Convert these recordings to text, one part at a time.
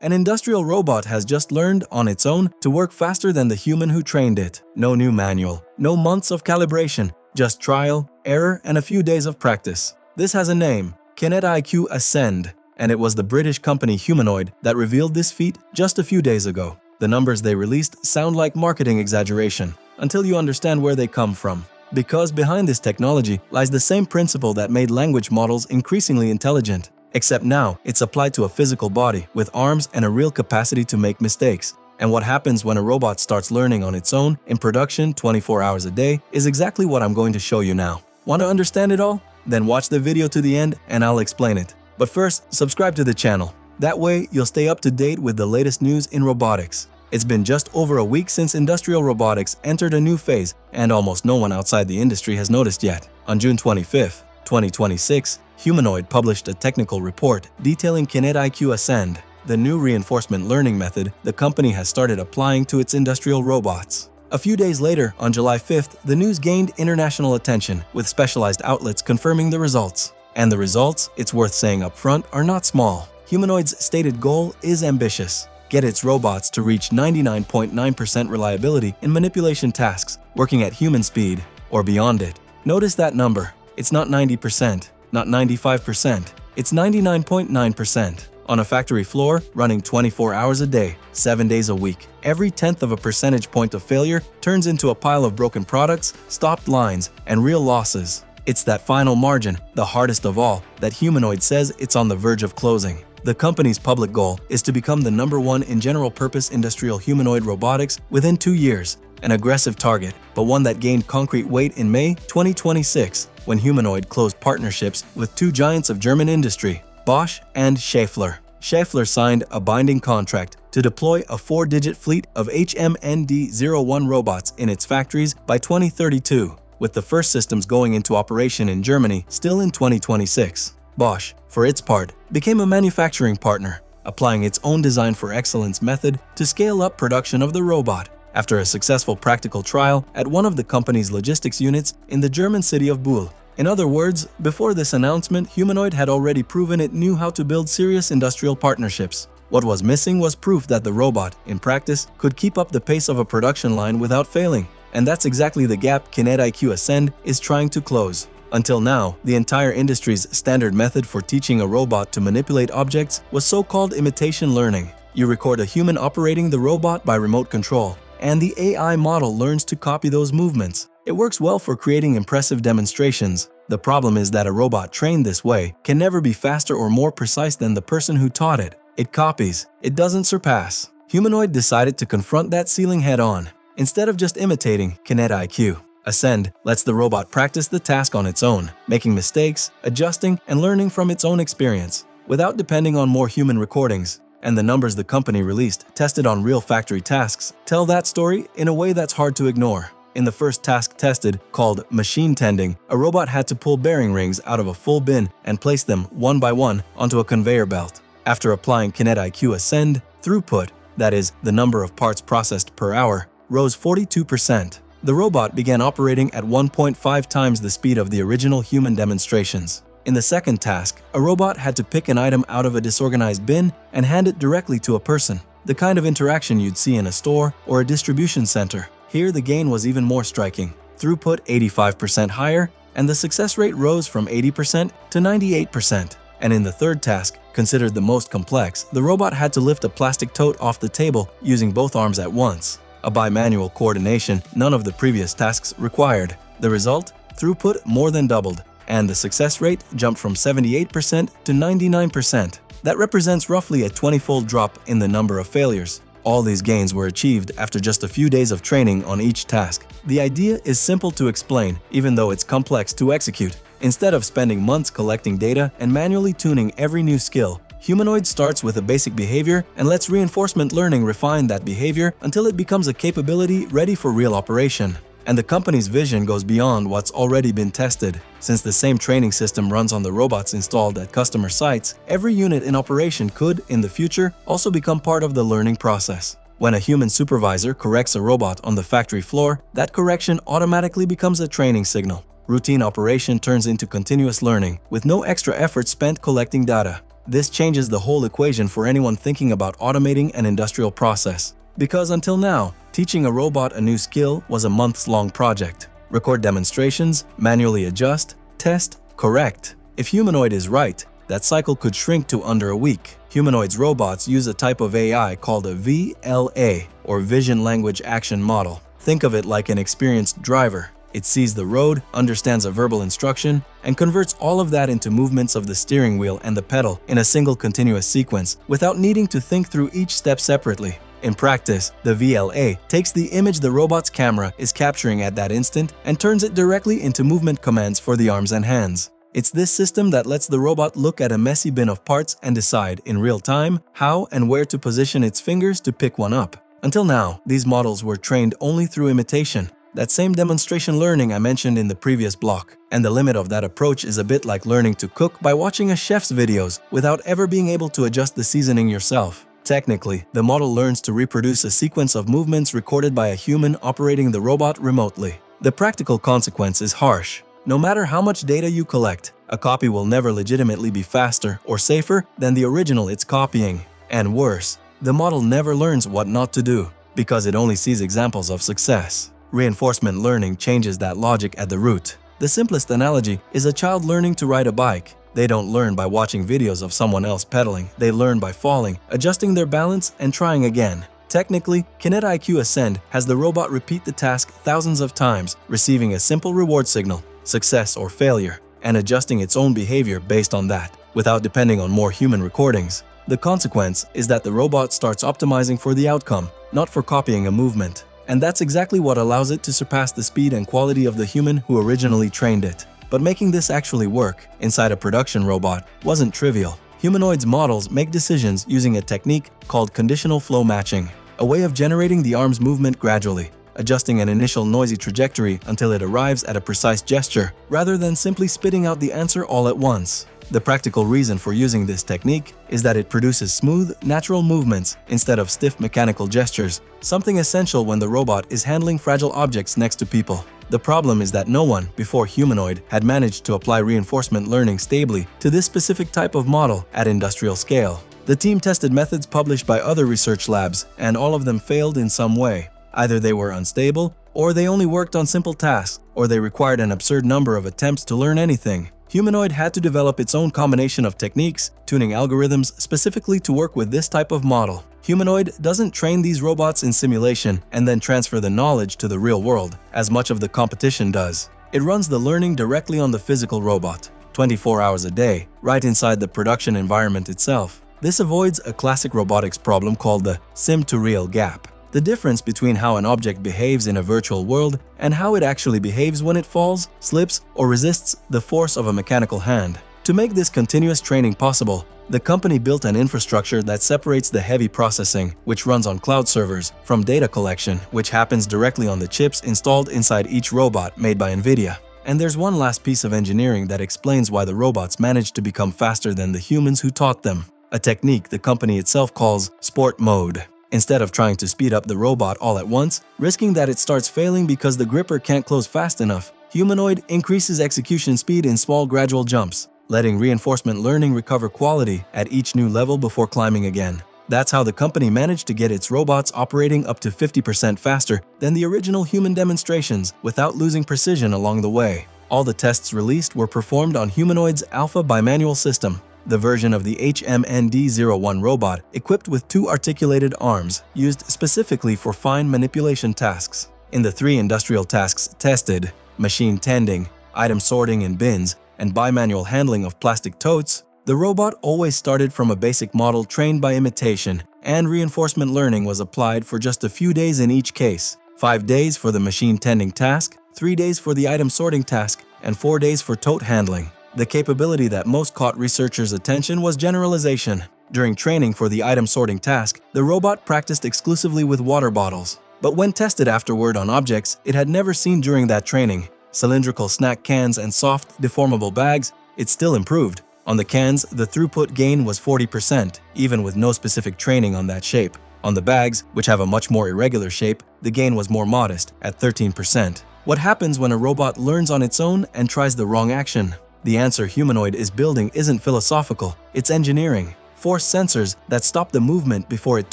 An industrial robot has just learned on its own to work faster than the human who trained it. No new manual, no months of calibration, just trial, error, and a few days of practice. This has a name, KinetIQ Ascend, and it was the British company Humanoid that revealed this feat just a few days ago. The numbers they released sound like marketing exaggeration until you understand where they come from. Because behind this technology lies the same principle that made language models increasingly intelligent. Except now, it's applied to a physical body with arms and a real capacity to make mistakes. And what happens when a robot starts learning on its own in production 24 hours a day is exactly what I'm going to show you now. Want to understand it all? Then watch the video to the end and I'll explain it. But first, subscribe to the channel. That way, you'll stay up to date with the latest news in robotics. It's been just over a week since industrial robotics entered a new phase, and almost no one outside the industry has noticed yet. On June 25, 2026, Humanoid published a technical report detailing KinetIQ Ascend, the new reinforcement learning method the company has started applying to its industrial robots. A few days later, on July 5th, the news gained international attention, with specialized outlets confirming the results. And the results, it's worth saying up front, are not small. Humanoid's stated goal is ambitious. Get its robots to reach 99.9% reliability in manipulation tasks, working at human speed, or beyond it. Notice that number. It's not 90%, not 95%. It's 99.9%. On a factory floor, running 24 hours a day, 7 days a week. Every tenth of a percentage point of failure turns into a pile of broken products, stopped lines, and real losses. It's that final margin, the hardest of all, that Humanoid says it's on the verge of closing. The company's public goal is to become the #1 in general-purpose industrial humanoid robotics within 2 years, an aggressive target, but one that gained concrete weight in May 2026, when Humanoid closed partnerships with two giants of German industry, Bosch and Schaeffler. Schaeffler signed a binding contract to deploy a 4-digit fleet of HMND-01 robots in its factories by 2032, with the first systems going into operation in Germany still in 2026. Bosch, for its part, became a manufacturing partner, applying its own design for excellence method to scale up production of the robot after a successful practical trial at one of the company's logistics units in the German city of Buhl. In other words, before this announcement, Humanoid had already proven it knew how to build serious industrial partnerships. What was missing was proof that the robot, in practice, could keep up the pace of a production line without failing. And that's exactly the gap KinetIQ Ascend is trying to close. Until now, the entire industry's standard method for teaching a robot to manipulate objects was so-called imitation learning. You record a human operating the robot by remote control, and the AI model learns to copy those movements. It works well for creating impressive demonstrations. The problem is that a robot trained this way can never be faster or more precise than the person who taught it. It copies, it doesn't surpass. Humanoid decided to confront that ceiling head-on. Instead of just imitating KinetIQ, Ascend lets the robot practice the task on its own, making mistakes, adjusting, and learning from its own experience, without depending on more human recordings. And the numbers the company released, tested on real factory tasks, tell that story in a way that's hard to ignore. In the first task tested, called machine tending, a robot had to pull bearing rings out of a full bin and place them one by one onto a conveyor belt. After applying KinetIQ Ascend, throughput, that is, the number of parts processed per hour, rose 42%. The robot began operating at 1.5 times the speed of the original human demonstrations. In the second task, a robot had to pick an item out of a disorganized bin and hand it directly to a person, the kind of interaction you'd see in a store or a distribution center. Here, the gain was even more striking. Throughput 85% higher, and the success rate rose from 80% to 98%. And in the third task, considered the most complex, the robot had to lift a plastic tote off the table using both arms at once. A bimanual coordination none of the previous tasks required. The result? Throughput more than doubled, and the success rate jumped from 78% to 99%. That represents roughly a 20-fold drop in the number of failures. All these gains were achieved after just a few days of training on each task. The idea is simple to explain, even though it's complex to execute. Instead of spending months collecting data and manually tuning every new skill, Humanoid starts with a basic behavior and lets reinforcement learning refine that behavior until it becomes a capability ready for real operation. And the company's vision goes beyond what's already been tested. Since the same training system runs on the robots installed at customer sites, every unit in operation could, in the future, also become part of the learning process. When a human supervisor corrects a robot on the factory floor, that correction automatically becomes a training signal. Routine operation turns into continuous learning, with no extra effort spent collecting data. This changes the whole equation for anyone thinking about automating an industrial process. Because until now, teaching a robot a new skill was a months-long project. Record demonstrations, manually adjust, test, correct. If Humanoid is right, that cycle could shrink to under a week. Humanoid's robots use a type of AI called a VLA, or Vision Language Action Model. Think of it like an experienced driver. It sees the road, understands a verbal instruction, and converts all of that into movements of the steering wheel and the pedal in a single continuous sequence without needing to think through each step separately. In practice, the VLA takes the image the robot's camera is capturing at that instant and turns it directly into movement commands for the arms and hands. It's this system that lets the robot look at a messy bin of parts and decide in real time how and where to position its fingers to pick one up. Until now, these models were trained only through imitation, that same demonstration learning I mentioned in the previous block. And the limit of that approach is a bit like learning to cook by watching a chef's videos without ever being able to adjust the seasoning yourself. Technically, the model learns to reproduce a sequence of movements recorded by a human operating the robot remotely. The practical consequence is harsh. No matter how much data you collect, a copy will never legitimately be faster or safer than the original it's copying. And worse, the model never learns what not to do, because it only sees examples of success. Reinforcement learning changes that logic at the root. The simplest analogy is a child learning to ride a bike. They don't learn by watching videos of someone else pedaling. They learn by falling, adjusting their balance, and trying again. Technically, KinetIQ Ascend has the robot repeat the task thousands of times, receiving a simple reward signal, success or failure, and adjusting its own behavior based on that, without depending on more human recordings. The consequence is that the robot starts optimizing for the outcome, not for copying a movement. And that's exactly what allows it to surpass the speed and quality of the human who originally trained it. But making this actually work inside a production robot wasn't trivial. Humanoid's models make decisions using a technique called conditional flow matching, a way of generating the arm's movement gradually, adjusting an initial noisy trajectory until it arrives at a precise gesture, rather than simply spitting out the answer all at once. The practical reason for using this technique is that it produces smooth, natural movements instead of stiff mechanical gestures, something essential when the robot is handling fragile objects next to people. The problem is that no one, before Humanoid, had managed to apply reinforcement learning stably to this specific type of model at industrial scale. The team tested methods published by other research labs, and all of them failed in some way. Either they were unstable, or they only worked on simple tasks, or they required an absurd number of attempts to learn anything. Humanoid had to develop its own combination of techniques, tuning algorithms specifically to work with this type of model. Humanoid doesn't train these robots in simulation and then transfer the knowledge to the real world, as much of the competition does. It runs the learning directly on the physical robot, 24 hours a day, right inside the production environment itself. This avoids a classic robotics problem called the sim-to-real gap. The difference between how an object behaves in a virtual world and how it actually behaves when it falls, slips, or resists the force of a mechanical hand. To make this continuous training possible, the company built an infrastructure that separates the heavy processing, which runs on cloud servers, from data collection, which happens directly on the chips installed inside each robot made by NVIDIA. And there's one last piece of engineering that explains why the robots managed to become faster than the humans who taught them. A technique the company itself calls sport mode. Instead of trying to speed up the robot all at once, risking that it starts failing because the gripper can't close fast enough, Humanoid increases execution speed in small gradual jumps, letting reinforcement learning recover quality at each new level before climbing again. That's how the company managed to get its robots operating up to 50% faster than the original human demonstrations without losing precision along the way. All the tests released were performed on Humanoid's Alpha bimanual system, the version of the HMND-01 robot equipped with 2 articulated arms used specifically for fine manipulation tasks. In the 3 industrial tasks tested, machine tending, item sorting in bins, and bimanual handling of plastic totes, the robot always started from a basic model trained by imitation, and reinforcement learning was applied for just a few days in each case. 5 days for the machine tending task, 3 days for the item sorting task, and 4 days for tote handling. The capability that most caught researchers' attention was generalization. During training for the item sorting task, the robot practiced exclusively with water bottles. But when tested afterward on objects it had never seen during that training, cylindrical snack cans and soft, deformable bags, it still improved. On the cans, the throughput gain was 40%, even with no specific training on that shape. On the bags, which have a much more irregular shape, the gain was more modest, at 13%. What happens when a robot learns on its own and tries the wrong action? The answer Humanoid is building isn't philosophical, it's engineering. Force sensors that stop the movement before it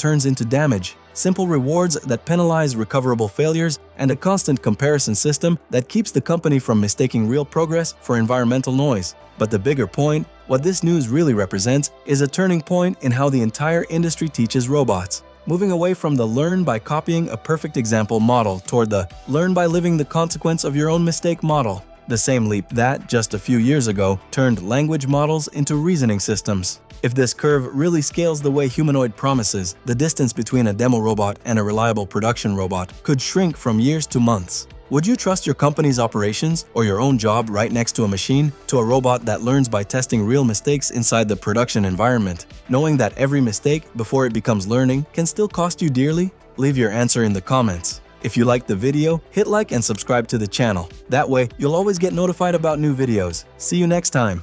turns into damage, simple rewards that penalize recoverable failures, and a constant comparison system that keeps the company from mistaking real progress for environmental noise. But the bigger point, what this news really represents, is a turning point in how the entire industry teaches robots. Moving away from the learn by copying a perfect example model toward the learn by living the consequence of your own mistake model. The same leap that, just a few years ago, turned language models into reasoning systems. If this curve really scales the way Humanoid promises, the distance between a demo robot and a reliable production robot could shrink from years to months. Would you trust your company's operations or your own job right next to a machine to a robot that learns by testing real mistakes inside the production environment, knowing that every mistake before it becomes learning can still cost you dearly? Leave your answer in the comments. If you liked the video, hit like and subscribe to the channel. That way, you'll always get notified about new videos. See you next time.